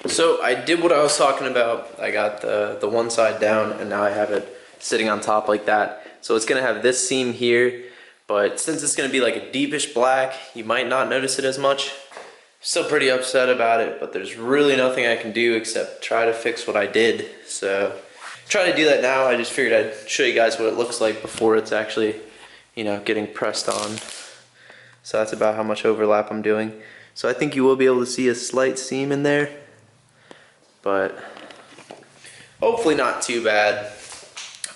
So I did what I was talking about. I got the one side down and now I have it sitting on top like that. So it's gonna have this seam here, but since it's gonna be like a deepish black, you might not notice it as much. Still pretty upset about it, but there's really nothing I can do except try to fix what I did. So try to do that now. I just figured I'd show you guys what it looks like before it's actually, you know, getting pressed on. So that's about how much overlap I'm doing. So I think you will be able to see a slight seam in there, but hopefully not too bad.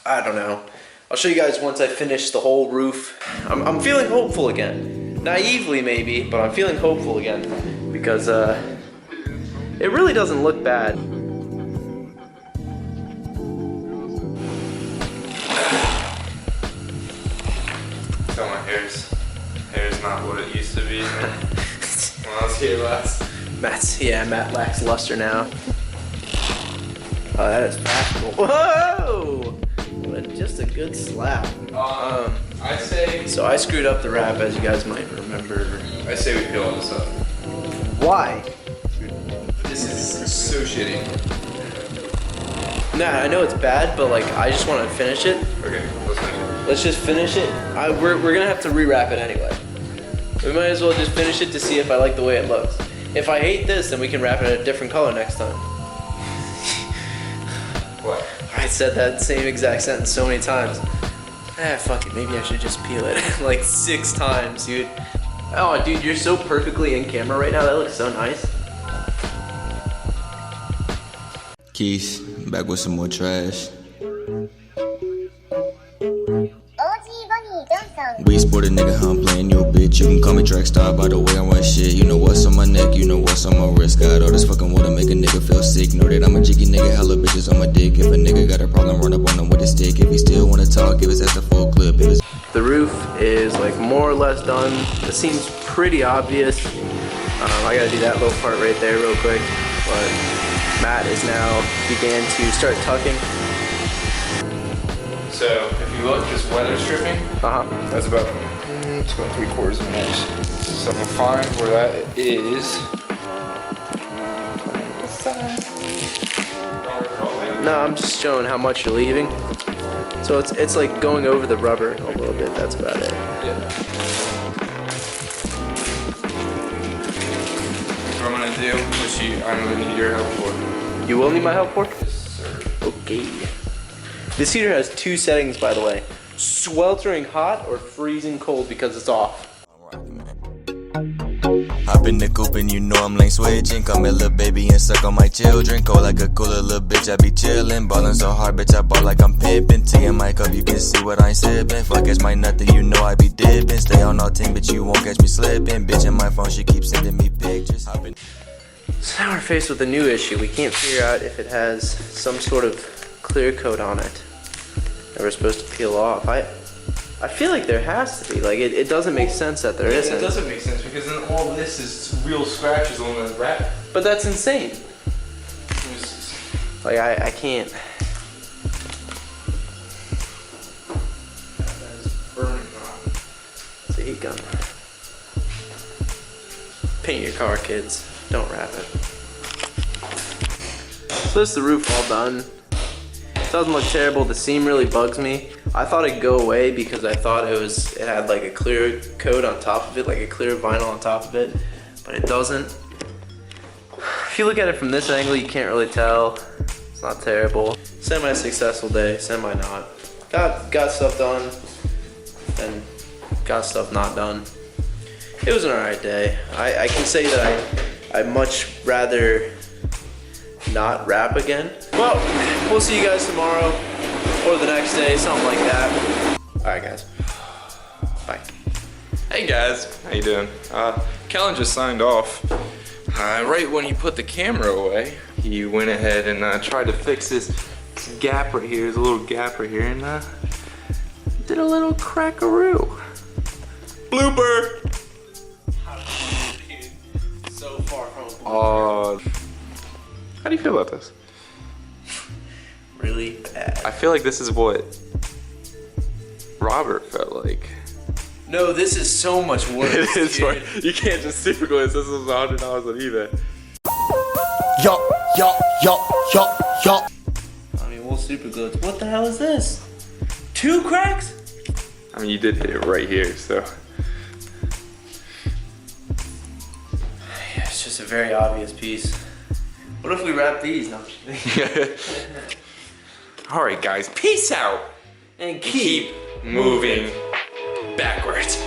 I don't know. I'll show you guys once I finish the whole roof. I'm feeling hopeful again. Naively maybe, but I'm feeling hopeful again because it really doesn't look bad. So my hair's not what it used to be when I was here last. Matt lacks luster now. Oh, that is fashionable. Whoa! But just a good slap. I say. So I screwed up the wrap, as you guys might remember. I say we peel all this up. Why? This is so shitty. Nah, I know it's bad, but like I just want to finish it. Okay, let's finish it. Let's just finish it. We're gonna have to rewrap it anyway. We might as well just finish it to see if I like the way it looks. If I hate this, then we can wrap it a different color next time. What? I said that same exact sentence so many times. Fuck it, maybe I should just peel it like 6 times, dude. Oh, dude, you're so perfectly in camera right now. That looks so nice. Keith, back with some more trash. We sport a nigga, how I'm playing your bitch. You can call me track star by the way I run shit. You know what's on my neck, you know what's on my wrist. Got all this fucking water, make a nigga feel sick. Know that I'm a jiggy nigga, hella bitches on my dick. If a nigga got a problem, run up on him with a stick. If he still wanna talk, give his ass a full clip. The roof is like more or less done. It seems pretty obvious. I gotta do that little part right there real quick. But Matt is now began to start tucking. So if you look, this weather stripping. That's about 3/4 of an inch. So I'm gonna find where that is. No, I'm just showing how much you're leaving. So it's like going over the rubber a little bit. That's about it. Yeah. What I'm gonna do, which I'm gonna need your help for. You will need my help for? Yes, sir. Okay. This heater has 2 settings, by the way. Sweltering hot or freezing cold because it's off. Hop in the coupe and you know I'm lane switching. Come here, little baby, and suck on my children. Cold like a cooler, little bitch, I be chillin'. Ballin' so hard, bitch, I ball like I'm pimpin'. Tea in my cup, you can see what I ain't sippin'. Fuck, catch my nothing, you know I be dippin'. Stay on all team, but you won't catch me slippin'. Bitch in my phone, she keeps sending me pictures. Hoppin'. So now we're faced with a new issue. We can't figure out if it has some sort of clear coat on it that we're supposed to peel off. I feel like there has to be. Like it doesn't make sense that there isn't. It doesn't make sense because then all this is real scratches on the wrap. But that's insane. Like I can't. That is burning hot. It's a heat gun. Paint your car, kids. Don't wrap it. So this is the roof all done. It doesn't look terrible. The seam really bugs me. I thought it'd go away because I thought it had like a clear coat on top of it, like a clear vinyl on top of it, but it doesn't. If you look at it from this angle, you can't really tell. It's not terrible. Semi-successful day, semi-not. Got stuff done, and got stuff not done. It was an alright day. I can say that I'd much rather not wrap again. Well, we'll see you guys tomorrow or the next day, something like that. Alright guys, bye. Hey guys, how you doing? Kellen just signed off. Right when he put the camera away, he went ahead and tried to fix this gap right here. There's a little gap right here, and did a little crackaroo. Blooper! So far from how do you feel about this? really bad. I feel like this is what Robert felt like. No, this is so much worse. It is dude. You can't just super glue this. This is $100 on eBay. Yo, yo, yo, yo, yo. I mean, we'll super glue it. What the hell is this? 2 cracks? I mean, you did hit it right here, so. Yeah, it's just a very obvious piece. What if we wrap these? No. All right, guys, peace out. And Keep moving backwards.